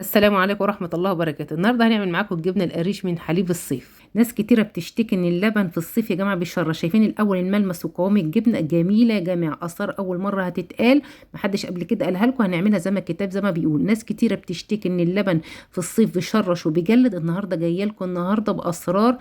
السلام عليكم ورحمة الله وبركاته. النهارده هنعمل معاكم الجبنة القريش من حليب الصيف. ناس كتيرة بتشتكي ان اللبن في الصيف يا جماعة بيشرش. شايفين الاول الملمس وقوام الجبنة جميلة يا جماعة، اثار اول مرة هتتقال، محدش قبل كده قالها لكم. هنعملها زي ما الكتاب زي ما بيقول. ناس كتيرة بتشتكي ان اللبن في الصيف بيشرش وبيجلد. النهارده جايه لكم النهارده باسرار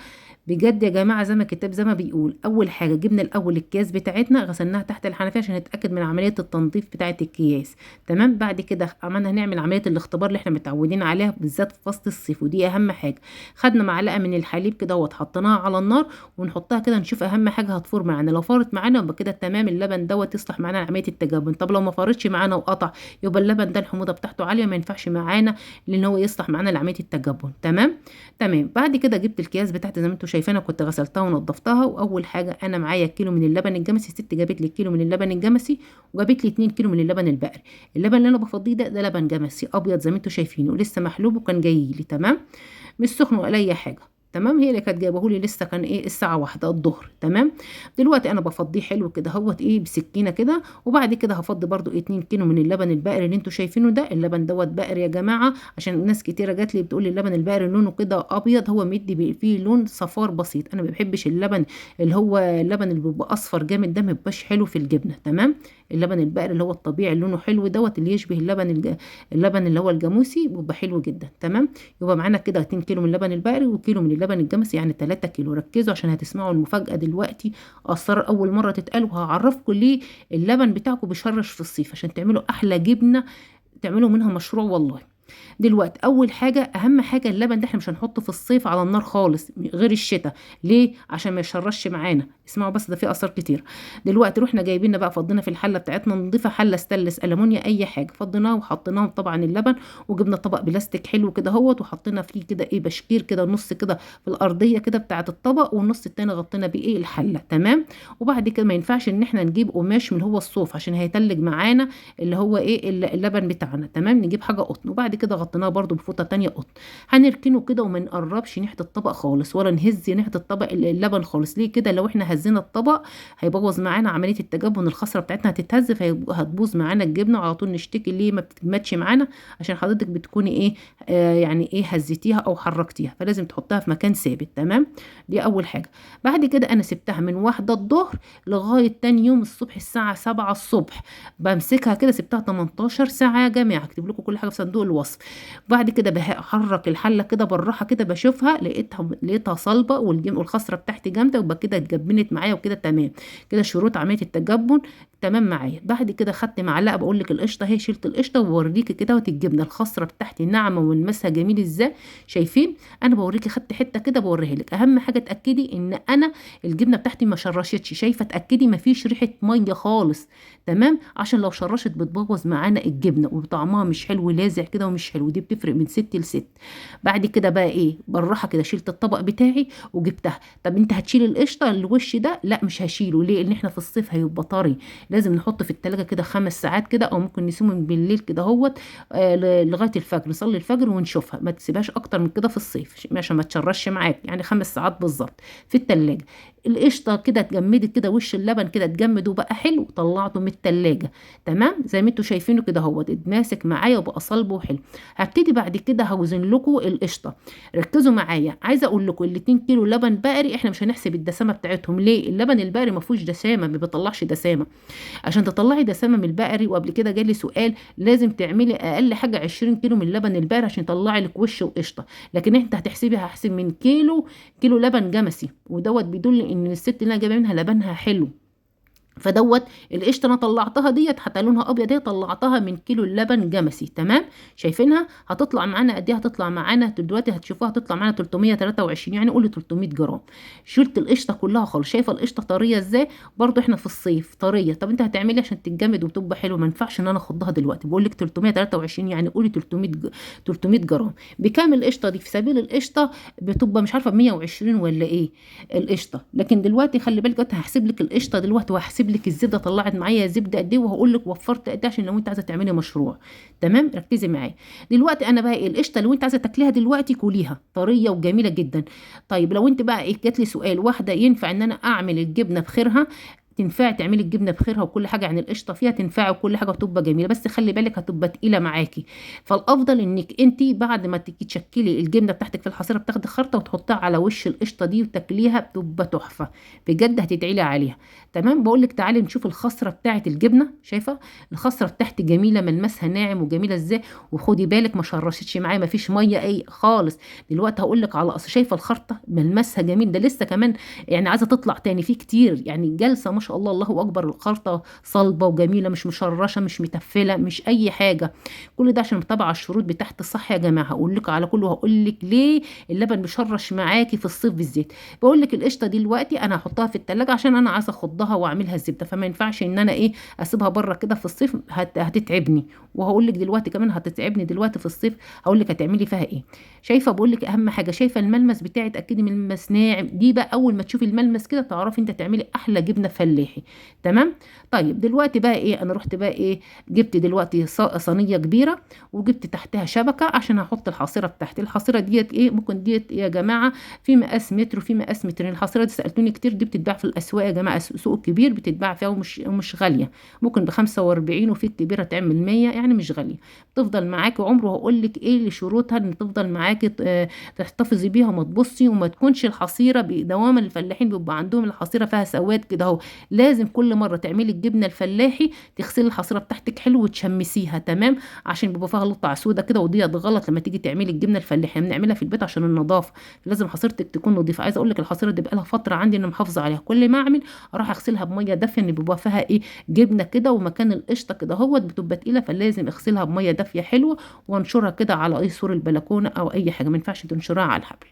بجد يا جماعه زي ما الكتاب زي ما بيقول. اول حاجه جبنا الاول الكياس بتاعتنا، غسلناها تحت الحنفيه عشان نتاكد من عمليه التنظيف بتاعه الكياس. تمام. بعد كده عملنا هنعمل عمليه الاختبار اللي احنا متعودين عليها بالذات في فصل الصيف، ودي اهم حاجه. خدنا معلقه من الحليب كده وحطيناها على النار ونحطها كده نشوف اهم حاجه هتفور معانا. لو فارت معانا يبقى كده تمام، اللبن يصلح معانا لعمليه التجبن. طب لو ما فارتش معانا وقطع يبقى اللبن ده الحموضه بتاعته عاليه، ما ينفعش معانا لان هو يصلح معانا لعمليه التجبن. تمام. تمام. بعد كده جبت الكياس بتاعتي زي ما انتم شايفينها، كنت غسلتها ونضفتها. واول حاجه انا معايا كيلو من اللبن الجمسي. الست جابت لي كيلو من اللبن الجمسي وجابت لي 2 كيلو من اللبن البقري. اللبن اللي انا بفضيه ده لبن جمسي ابيض زي ما انتم شايفينه، ولسه محلوب وكان جاي لي تمام، مش سخن ولا اي حاجه. تمام. هي اللي كانت جايبه لي لسه كان ايه الساعه 1 الظهر. تمام. دلوقتي انا بفضيه حلو كده اهوت ايه بسكينه كده. وبعد كده هفضي برده 2 كيلو من اللبن البقري اللي انتوا شايفينه ده. اللبن بقري يا جماعه، عشان ناس كتيره جات لي بتقول لي اللبن البقري لونه كده ابيض، هو مدي فيه لون صفار بسيط. انا ما بحبش اللبن اللي هو اللبن اللي بيبقى اصفر جامد ده، ما بيبقاش حلو في الجبنه. تمام. اللبن البقري اللي هو الطبيعي اللي لونه حلو اللي يشبه اللبن اللي هو الجاموسي بيبقى حلو جدا. تمام. يبقى معانا كده 2 كيلو من اللبن البقري وكيلو من اللبن الجمسي، يعني 3 كيلو. ركزوا عشان هتسمعوا المفاجأة دلوقتي، اسرار اول مرة تتقال، وهعرفكم ليه اللبن بتاعكم بيشرش في الصيف عشان تعملوا احلى جبنة، تعملوا منها مشروع والله. دلوقتي اول حاجه اهم حاجه اللبن ده احنا مش هنحطه في الصيف على النار خالص غير الشتاء. ليه؟ عشان ما يشرش معانا. اسمعوا بس، ده فيه اثار كتير. دلوقتي رحنا جايبين بقى فضينا في الحله بتاعتنا نضيفه، حله ستانلس المونيا اي حاجه، فضيناها وحطيناهم طبعا اللبن، وجبنا طبق بلاستيك حلو كده اهوت وحطينا فيه كده ايه بشكير كده نص كده في الارضيه كده بتاعه الطبق، والنص التاني غطينا بيه ايه الحله. تمام. وبعد كده ما ينفعش ان احنا نجيب قماش من اللي هو الصوف عشان هيتلج معانا اللي هو ايه اللبن بتاعنا. تمام. نجيب حاجه قطن. وبعد كده غطيناها برده بفوطه تانية قطن. هنركنه كده وما نقربش ناحيه الطبق خالص، ولا نهز ناحيه الطبق اللبن خالص. ليه كده؟ لو احنا هزينا الطبق هيبوظ معانا عمليه التجبن، الخصره بتاعتنا هتتهز فهتبوظ معانا الجبنه، وعلى طول نشتكي ليه ما بتتماتش معانا، عشان حضرتك بتكوني ايه يعني ايه هزيتيها او حركتيها، فلازم تحطها في مكان ثابت. تمام. دي اول حاجه. بعد كده انا سبتها من 1 الظهر لغايه تاني يوم الصبح الساعه 7 الصبح. بمسكها كده سبتها 18 ساعه يا جماعه، اكتب لكم كل حاجه في صندوق الوصف. بعد كده بحرك الحله كده بالراحه كده بشوفها، لقيتها صلبه والخصره بتاعتي جامده، ويبقى كده اتجبنت معايا وكده تمام. كده شروط عمليه التجبن تمام معايا. بعد كده خدت معلقه بقول لك القشطه اهي، شلت القشطه وبوريكي كده الجبنه الخصره بتاعتي ناعمه وملمسها جميل ازاي. شايفين؟ انا بوريكي خدت حته كده بوريها لك. اهم حاجه اتاكدي ان انا الجبنه بتاعتي ما شرشتش. شايفه؟ اتاكدي ما فيش ريحه ميه خالص. تمام. عشان لو شرشت بتبوظ معانا الجبنه وطعمها مش حلو، لازع كده ومش حلو، دي بتفرق من ست لست. بعد كده بقى ايه بالراحه كده شلت الطبق بتاعي وجبتها. طب انت هتشيل القشطه الوش ده؟ لا مش هشيله. ليه؟ لان احنا في الصيف هيبقى طري، لازم نحطه في التلاجة كده 5 ساعات كده، او ممكن نسيبه من بالليل كده اهوت لغايه الفجر، نصلي الفجر ونشوفها. ما تسيبهاش اكتر من كده في الصيف عشان ما تشرش معاك، يعني 5 ساعات بالظبط في التلاجة. القشطه كده اتجمدت كده، وش اللبن كده اتجمد وبقى حلو، طلعته من التلاجة. تمام. زي ما انتوا شايفينه كده اهوت اتماسك معايا وبقى صلب وحلو. هبتدي بعد كده هوزن لكم القشطه. ركزوا معايا، عايزه اقول لكم ال 2 كيلو لبن بقري احنا مش هنحسب الدسامه بتاعتهم. ليه؟ اللبن البقري ما فيهوش دسامه، ما بيطلعش دسامه. عشان تطلعي دسامه من البقري، وقبل كده جالي سؤال، لازم تعملي اقل حاجه 20 كيلو من اللبن البقري عشان يطلع لك وش وقشطه. لكن انت هتحسبي، هحسب من كيلو لبن جمسي، بيدل ان الست اللي انا جايبه منها لبنها حلو. القشطه انا طلعتها ديت حتى لونها ابيض، هي طلعتها من كيلو اللبن جمسي. تمام. شايفينها؟ هتطلع معانا قد ايه؟ هتطلع معانا دلوقتي هتشوفوها هتطلع معانا 323، يعني قولي 300 جرام. شلت القشطه كلها خالص. شايفه القشطه طريه ازاي؟ برضو احنا في الصيف طريه. طب انت هتعملي عشان تتجمد وتبقى حلوه، ما ينفعش ان انا اخضها دلوقتي. بقول لك 323، يعني قولي 300 جرام. بكام القشطه دي؟ في سبيل القشطه بتبقى مش عارفه ب 120 ولا ايه القشطه. لكن دلوقتي خلي بالك، دلوقتي هحسب لك القشطه دلوقتي، وهحسب لك الزبده طلعت معايا زبده قد ايه، وهقول لك وفرت قد ايه عشان لو انت عايزه تعملي مشروع. تمام. ركزي معايا. دلوقتي انا بقى القشطه لو انت عايزه تاكليها دلوقتي كليها طريه وجميله جدا. طيب لو انت بقى جات لي سؤال، واحده ينفع ان انا اعمل الجبنه بخيرها؟ تنفعي تعملي الجبنه بخيرها وكل حاجه، يعني القشطه فيها تنفعي وكل حاجه وتبقى جميله، بس خلي بالك هتبقى تقيله معاكي. فالافضل انك انت بعد ما تيجي تشكلي الجبنه بتاعتك في الحصيره بتاخدي خرطه وتحطها على وش القشطه دي وتاكليها، بتبقى تحفه بجد، هتدعي لي عليها. تمام. بقول لك تعالي نشوف الخصره بتاعه الجبنه. شايفه الخصره بتاعتي جميله، ملمسها ناعم وجميله ازاي، وخدي بالك ما شرشتش معايا، ما فيش ميه اي خالص. دلوقتي هقول لك على شايفه الخرطه ملمسها جميل، ده لسه كمان يعني عايزه تطلع تاني في كتير، يعني جلسه ما شاء الله الله اكبر. الخرطه صلبه وجميله، مش مشرشه مش متفله مش اي حاجه. كل ده عشان متابعه الشروط بتاعت الصح يا جماعه. هقول لك على كله، هقول لك ليه اللبن مشرش معاكي في الصيف بالذات. بقول لك القشطه دي دلوقتي انا هحطها في التلاجة عشان انا عايزه اخضها واعملها الزبده، فما ينفعش ان انا ايه اسيبها بره كده في الصيف، هتتعبني. وهقول لك دلوقتي كمان هتتعبني دلوقتي في الصيف، هقول لك هتعملي فيها ايه. شايفه بقول لك اهم حاجه، شايفه الملمس بتاعي، اتاكدي من الملمس ناعم، دي بقى اول ما تشوفي الملمس كده تعرفي انت تعملي احلى جبنه فلاحي. تمام. طيب دلوقتي بقى ايه، انا رحت بقى ايه، جبت دلوقتي صينيه كبيره وجبت تحتها شبكه عشان هحط الحاصره بتاعتي. الحاصره ديت ايه، ممكن ديت يا جماعه في مقاس متر وفي مقاس مترين. الحصيره دي سالتوني كتير، دي بتتباع في الاسواق يا جماعه، السوق الكبير بتتباع فيها ومش غاليه، ممكن ب 45 وفي الكبيره تعمل 100، يعني مش غاليه، بتفضل معاكي عمر. وهقول لك ايه لشروطها ان تفضل معاكي تحتفظي بيها وما تبصي وما تكونش الحصيره بدوام. الفلاحين بيبقى عندهم الحصيره فيها سواد كده اهو، لازم كل مره تعملي الجبنه الفلاحي تغسلي الحصيره بتاعتك حلو وتشمسيها. تمام. عشان بيبقى فيها لطعه سودا كده، وديت غلط لما تيجي تعملي الجبنه الفلاحي. احنا بنعملها في البيت عشان النظافه، لازم حصيرتك تكون نظيفه. عايزه اقول لك الحصيره دي بقالها فتره عندي انا محافظه عليها، كل ما اعمل اروح اغسلها بميه دافيه، ان بيبقى فيها ايه جبنه كده، ومكان القشطه كده اهوت بتبقى تقيله، فلازم اغسلها بميه دافيه حلوه وانشرها كده على اي سور البلكونه او اي حاجه، ما ينفعش تنشرها على الحبل.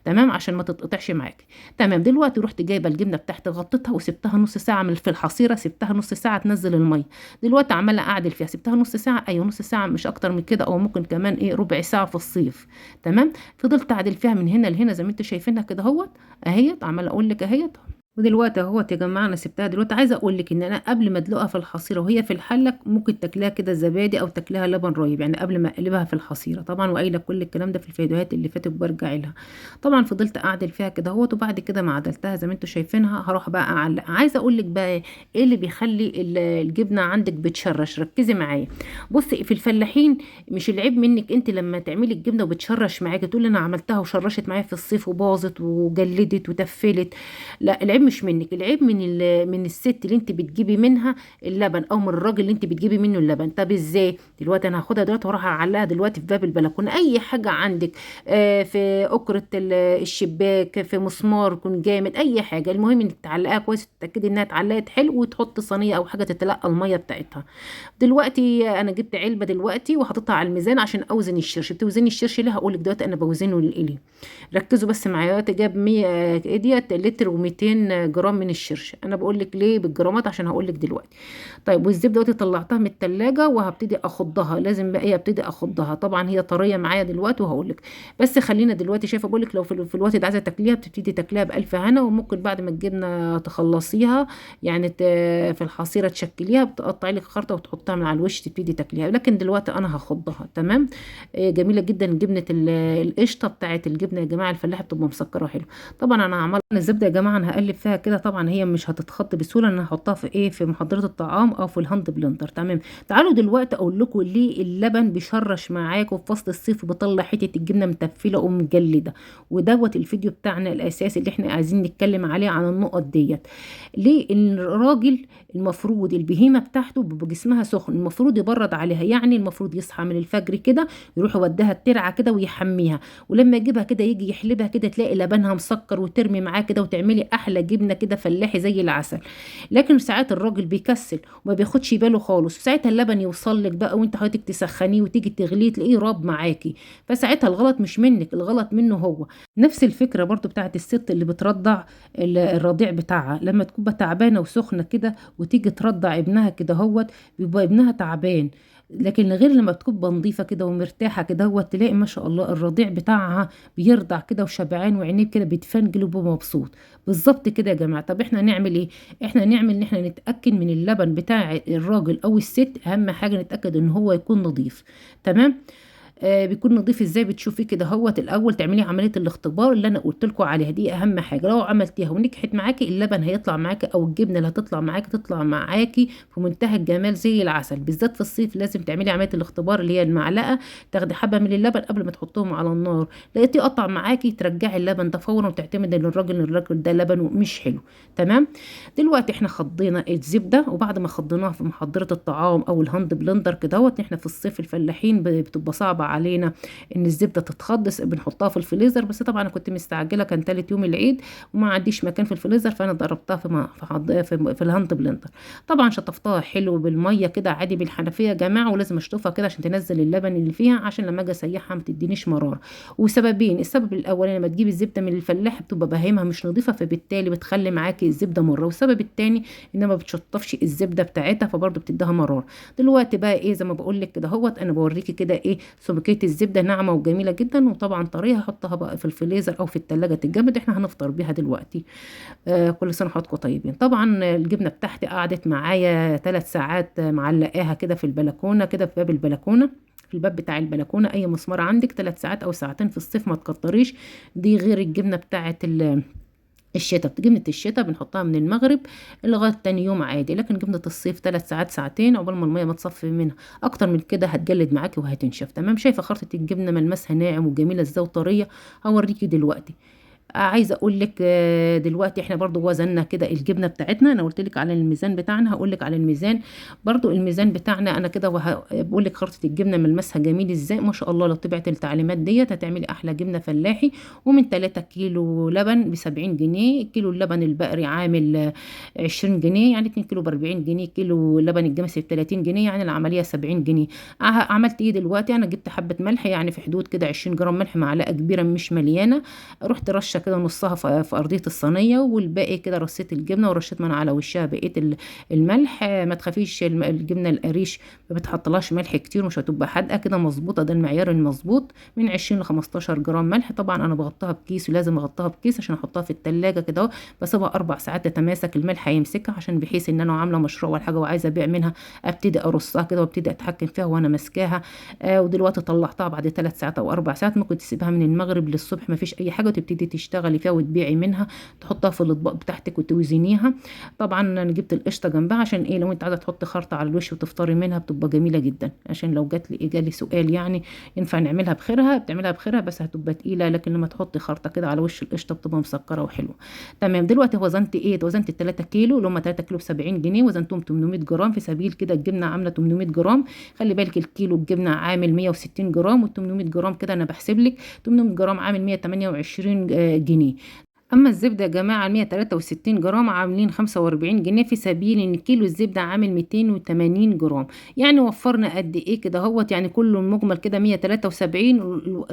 تمام، عشان ما تتقطعش معاكي. تمام. دلوقتي رحت جايبه الجبنه بتاعتي غطيتها وسبتها نص ساعه في الحصيره، سبتها نص ساعه تنزل الميه. دلوقتي عماله اعدل فيها، سبتها نص ساعه، ايوه نص ساعه مش اكتر من كده، او ممكن كمان ايه ربع ساعه في الصيف. تمام. فضلت اعدل فيها من هنا لهنا زي ما انتوا شايفينها كده اهوت، اهيت عماله اقول لك اهيت. ودلوقتي اهوت يا جماعه انا سبتها. دلوقتي عايزه اقول لك ان انا قبل ما ادلقها في الحصيره وهي في الحله ممكن تاكلها كده زبادي او تاكلها لبن رايب، يعني قبل ما اقلبها في الحصيره طبعا، وقايله كل الكلام ده في الفيديوهات اللي فاتت برجع لها. طبعا فضلت اعدل فيها كده اهوت، وبعد كده ما عدلتها زي ما انتوا شايفينها هروح بقى اعلق. عايزه اقول لك بقى ايه اللي بيخلي الجبنه عندك بتشرش، ركزي معايا. بصي في الفلاحين مش العيب منك انت لما تعملي الجبنه وبتشرش معاكي تقولي انا عملتها وشرشت معايا في الصيف وباظت وجلدت وتفلت، لا العيب مش منك، العيب من الست اللي انت بتجيبي منها اللبن، او من الراجل اللي انت بتجيبي منه اللبن. طب ازاي؟ دلوقتي انا هاخدها دلوقتي واروح اعلقها دلوقتي في باب البلكونه، اي حاجه عندك، في اكره الشباك، في مسمار يكون جامد، اي حاجه، المهم انك تعلقها كويس وتتاكدي انها اتعلقت حلو، وتحط صينيه او حاجه تتلقى الميه بتاعتها. دلوقتي انا جبت علبه دلوقتي وحطيتها على الميزان عشان اوزن الشرش. بتوزني الشرش ليه؟ هقول لك دلوقتي انا بوزنه ليه. ركزوا بس معايا. جاب 100 ديت لتر و200 جرام من الشرش. انا بقول لك ليه بالجرامات عشان هقول لك دلوقتي. طيب والزبده دلوقتي طلعتها من التلاجة وهبتدي اخضها، لازم بقى ايه ابتدي اخضها، طبعا هي طريه معايا دلوقتي وهقول لك. بس خلينا دلوقتي، شايفه بقول لك لو في الوقت ده عايزه تاكليها بتبتدي تاكليها بالف هنا، وممكن بعد ما الجبنه تخلصيها يعني في الحصيره تشكليها، بتقطعي لك خرطه وتحطها من على الوش تبتدي تاكليها، لكن دلوقتي انا هخضها. تمام. جميله جدا جبنه القشطه بتاعت الجبنه يا جماعه الفلاحه، بتبقى مسكره حلو. طبعا انا عملت الزبده يا جماعه انا هقلب فيها كده، طبعا هي مش هتتخط بسهوله، انا هحطها في ايه في محضره الطعام او في الهاند بلندر. تمام. تعالوا دلوقتي اقول لكم ليه اللبن بيشرش معاكم في فصل الصيف وبيطلع حته الجبنه متفله ومجلده، ودوت الفيديو بتاعنا الاساسي اللي احنا عايزين نتكلم عليه عن النقط ديت. ليه الراجل المفروض البهيمه بتاعته بيبقى جسمها سخن، المفروض يبرد عليها، يعني المفروض يصحى من الفجر كده يروح يوديها الترعه كده ويحميها، ولما يجيبها كده يجي يحلبها كده تلاقي لبنها مسكر وترمي معاه كده وتعملي احلى جبنه كده فلاحي زي العسل. لكن ساعات الراجل بيكسل وما بياخدش باله خالص، ساعتها اللبن يوصل لك بقى وانت حضرتك تسخنيه وتيجي تغليه تلاقيه راب معاكي، فساعتها الغلط مش منك، الغلط منه هو. نفس الفكره برضو بتاعت الست اللي بترضع الرضيع بتاعها، لما تكون تعبانه وسخنه كده وتيجي ترضع ابنها كده هوت بيبقى ابنها تعبان، لكن غير لما بتكون نظيفه كده ومرتاحه كده هو تلاقي ما شاء الله الرضيع بتاعها بيرضع كده وشبعان وعينيه كده بيتفنجل وبيبقى مبسوط. بالظبط كده يا جماعه. طب احنا نعمل ايه؟ احنا نعمل ان احنا نتاكد من اللبن بتاع الراجل او الست، اهم حاجه نتاكد ان هو يكون نظيف. تمام. بيكون نضيف ازاي؟ بتشوفي كده هوت الاول تعملي عمليه الاختبار اللي انا قلت لكم عليها، دي اهم حاجه. لو عملتيها ونجحت معاكي اللبن هيطلع معاكي او الجبنه اللي هتطلع معاكي تطلع معاكي في منتهى الجمال زي العسل. بالذات في الصيف لازم تعملي عمليه الاختبار اللي هي المعلقه، تاخدي حبه من اللبن قبل ما تحطهم على النار، لقيتيه قطع معاكي ترجعي اللبن ده فورا وتعتمد ان الراجل ده لبنه مش حلو. تمام. دلوقتي احنا خضينا الزبده، وبعد ما خضيناها في محضره الطعام او الهاند بلندر كده اهوت، احنا في الصيف الفلاحين بتبقى صعبه علينا ان الزبده تتخض، بنحطها في الفريزر. بس طبعا انا كنت مستعجله، كان تالت يوم العيد وما عنديش مكان في الفريزر، فانا ضربتها في الهاند بلندر. طبعا شطفتها حلو بالميه كده عادي بالحنفيه يا جماعه، ولازم اشطفها كده عشان تنزل اللبن اللي فيها، عشان لما اجي اسيحها ما تدينيش مراره. وسببين: السبب الاولاني لما تجيبي الزبده من الفلاح بتبقى بهيمها مش نظيفه، فبالتالي بتخلي معاكي الزبده مره. والسبب الثاني ان ما بتشطفش الزبده بتاعتها فبرضه بتديها مراره. دلوقتي بقى ايه، زي ما بقول لك كده اهوت، انا بوريكي كده ايه سمكيه الزبده ناعمه وجميله جدا، وطبعا طريقه هحطها بقى في الفريزر او في الثلاجه تتجمد. احنا هنفطر بيها دلوقتي. كل سنه وحضراتكم طيبين. طبعا الجبنه بتاعتي قعدت معايا 3 ساعات، معلقاها كده في البلكونه كده في باب البلكونه، في الباب بتاع البلكونه. اي مسمار عندك 3 ساعات او ساعتين في الصيف ما تكتريش. دي غير الجبنه بتاعت الشتاء. جبنة الشتاء بنحطها من المغرب لغاية تاني يوم عادي، لكن جبنة الصيف 3 ساعات ساعتين عقبال ما المية ما تصفي منها. اكتر من كده هتجلد معاكي وهتنشف. تمام. شايفة خرطة الجبنة ملمسها ناعم وجميلة ازاي وطرية؟ هوريكي دلوقتي. عايزه اقول لك دلوقتي احنا برضو وزننا كده الجبنه بتاعتنا. انا قلت لك على الميزان بتاعنا، هقول لك على الميزان برضو. الميزان بتاعنا انا كده بقول لك خرطه الجبنه ملمسها جميل ازاي ما شاء الله. لو تبعت التعليمات ديت هتعملي احلى جبنه فلاحي. ومن 3 كيلو لبن ب 70 جنيه. كيلو اللبن البقري عامل 20 جنيه، يعني 2 كيلو ب 40 جنيه. كيلو اللبن الجمسي ب 30 جنيه، يعني العمليه 70 جنيه. عملت ايه دلوقتي؟ انا جبت حبه ملح يعني في حدود كده 20 جرام ملح، معلقه كبيره مش مليانه. رحت رشه كده نصها في ارضيه الصينيه، والباقي كده رصيت الجبنه ورشيت من على وشها بقيه الملح. ما تخافيش، الجبنه القريش ما بتحطلهاش ملح كتير، مش هتبقى حادقه كده، مظبوطه. ده المعيار المظبوط، من 20 ل 15 جرام ملح. طبعا انا بغطاها بكيس، ولازم اغطاها بكيس عشان احطها في التلاجة كده اهو. بسيبها 4 ساعات تتماسك، الملح هيمسكها، عشان بحيث ان انا عامله مشروع ولا حاجه وعايزه ابيع منها ابتدي ارصها كده وابتدي اتحكم فيها وانا ماسكاها. ودلوقتي طلعتها بعد 3 ساعات او 4 ساعات. ممكن تسيبها من المغرب للصبح ما فيش اي حاجه، وتبتدي تشتغلي فيها وتبيعي منها، تحطها في الاطباق بتاعتك وتوزنيها. طبعا انا جبت القشطه جنبها عشان ايه، لو انت عايزه تحطي خرطه على الوش وتفطري منها بتبقى جميله جدا. عشان لو جالي سؤال يعني ينفع نعملها بخيرها، بتعملها بخيرها بس هتبقى تقيله، لكن لما تحطي خرطه كده على وش القشطه بتبقى مسكره وحلوه. تمام. دلوقتي وزنت ايه؟ وزنت 3 كيلو اللي هم 3 كيلو ب 70 جنيه، وزنتهم 800 جرام في سبيل كده. الجبنه عامله 800 جرام. خلي بالك الكيلو الجبنه عامل 160 جرام، وال 800 جرام كده انا بحسب لك 800 جرام عامل 128 جنيه. اما الزبده يا جماعه 163 جرام عاملين 45 جنيه، في سبيل ان كيلو الزبده عامل 280 جرام. يعني وفرنا قد ايه كده اهوت؟ يعني كله المجمل كده 173،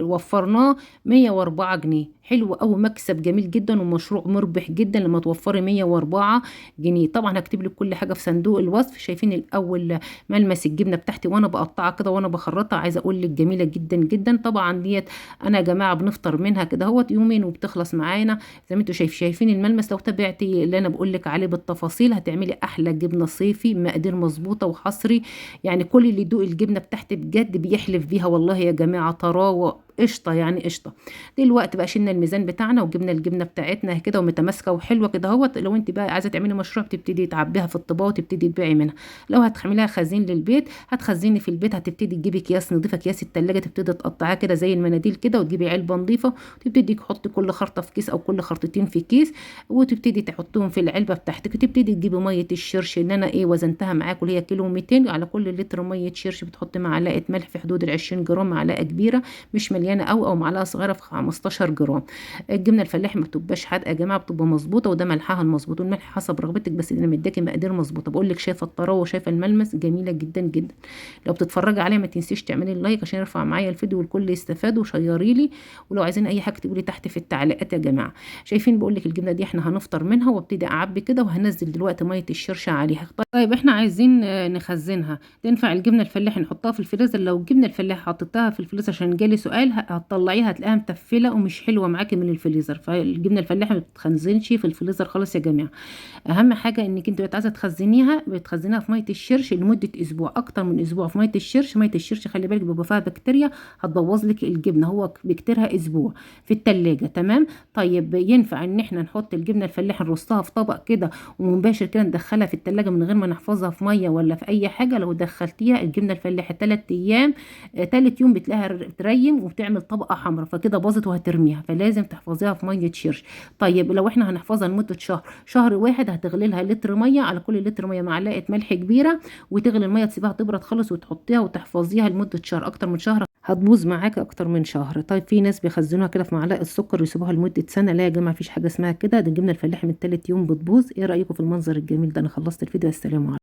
وفرناه 104 جنيه. حلو قوي، مكسب جميل جدا ومشروع مربح جدا لما توفري 104 جنيه. طبعا هكتب لك كل حاجه في صندوق الوصف. شايفين الاول ملمس الجبنه بتاعتي وانا بقطعها كده وانا بخرطها؟ عايزه اقول لك جميله جدا جدا. طبعا ديت انا يا جماعه بنفطر منها كده اهوت يومين وبتخلص معانا. زي ما انتوا شايفين الملمس. لو تابعتي اللي انا بقول لك عليه بالتفاصيل هتعملي احلى جبنه صيفي، مقادير مظبوطه وحصري. يعني كل اللي يدوق الجبنه بتاعتي بجد بيحلف بيها والله يا جماعه. طراوه قشطه يعني قشطه. دلوقتي بقى شلنا الميزان بتاعنا وجبنا الجبنه بتاعتنا كده ومتماسكه وحلوه كده اهوت. لو انت بقى عايزه تعملي مشروع بتبتدي تعبيها في الطباق وتبتدي تبيعي منها. لو هتعمليها خزين للبيت هتخزني في البيت، هتبتدي تجيبي اكياس نظيفه، اكياس التلاجة تبتدي تقطعها كده زي المناديل كده، وتجيبي علبه نظيفه وتبتدي تحطي كل خرطه في كيس او كل خرطتين في كيس، وتبتدي تحطهم في العلبه بتاعتك. وتبتدي تجيبي ميه الشرش اللي انا ايه وزنتها معاكم اللي هي كيلو 200. على كل لتر ميه شرش بتحطي معلقه ملح في حدود ال 20 جرام، معلقه كبيره مش مليانه او معلقه صغيره في 15 جرام. الجبنه الفلاحي ما بتبقاش حادقه يا جماعه، بتبقى مظبوطه، وده ملحها المظبوط، والملح حسب رغبتك، بس انا مديكي مقادير مظبوطه. بقول لك شايفه الطراوه وشايفه الملمس جميله جدا جدا. لو بتتفرجي عليها ما تنسيش تعملي اللايك عشان يرفع معايا الفيديو والكل يستفاد، وشيري لي. ولو عايزين اي حاجه تقولي تحت في التعليقات يا جماعه. شايفين بقول لك الجبنه دي احنا هنفطر منها، وابتدي اعبي كده وهنزل دلوقتي ميه الشرشه عليها. طيب احنا عايزين نخزنها. تنفع الجبنه الفلاحي نحطها في الفريزر؟ لو الجبنه الفلاحي حطيتها في الفريزر عشان جالي سؤال هتطلعيها هتلاقيها متفله ومش حلوه معاكي من الفريزر. فالجبنه الفلاحي ما بتتخزنش في الفريزر خالص يا جماعه. اهم حاجه انك انت عايزه تخزنيها، بتخزنيها في ميه الشرش لمده اسبوع، اكتر من اسبوع في ميه الشرش. ميه الشرش خلي بالك بيبقى فيها بكتيريا هتبوظ لك الجبنه، هو بكتيرها اسبوع في التلاجة. تمام. طيب ينفع ان احنا نحط الجبنه الفلاحي نرصها في طبق كده ومباشر كده ندخلها في التلاجة من غير ما نحفظها في ميه ولا في اي حاجه؟ لو دخلتيها الجبنه الفلاحي 3 ايام، تالت يوم بتلاقيها تريم وبتعمل طبقه حمراء، فكده باظت وهترميها. فلازم تحفظيها في ميه شرش. طيب لو احنا هنحفظها لمده شهر، شهر واحد هتغلي لها لتر ميه، على كل لتر ميه معلقه ملح كبيره، وتغلي الميه تسيبها تبرد خالص وتحطيها وتحفظيها لمده شهر. اكتر من شهر هتبوظ معاكي اكتر من شهر. طيب في ناس بيخزنوها كده في معلقه سكر ويسيبوها لمده سنه. لا يا جماعه مفيش حاجه اسمها كده، ده الجبنه الفلاحي من تالت يوم بتبوظ. ايه رايكم في المنظر الجميل ده؟ انا خلصت الفيديو، السلام عليكم.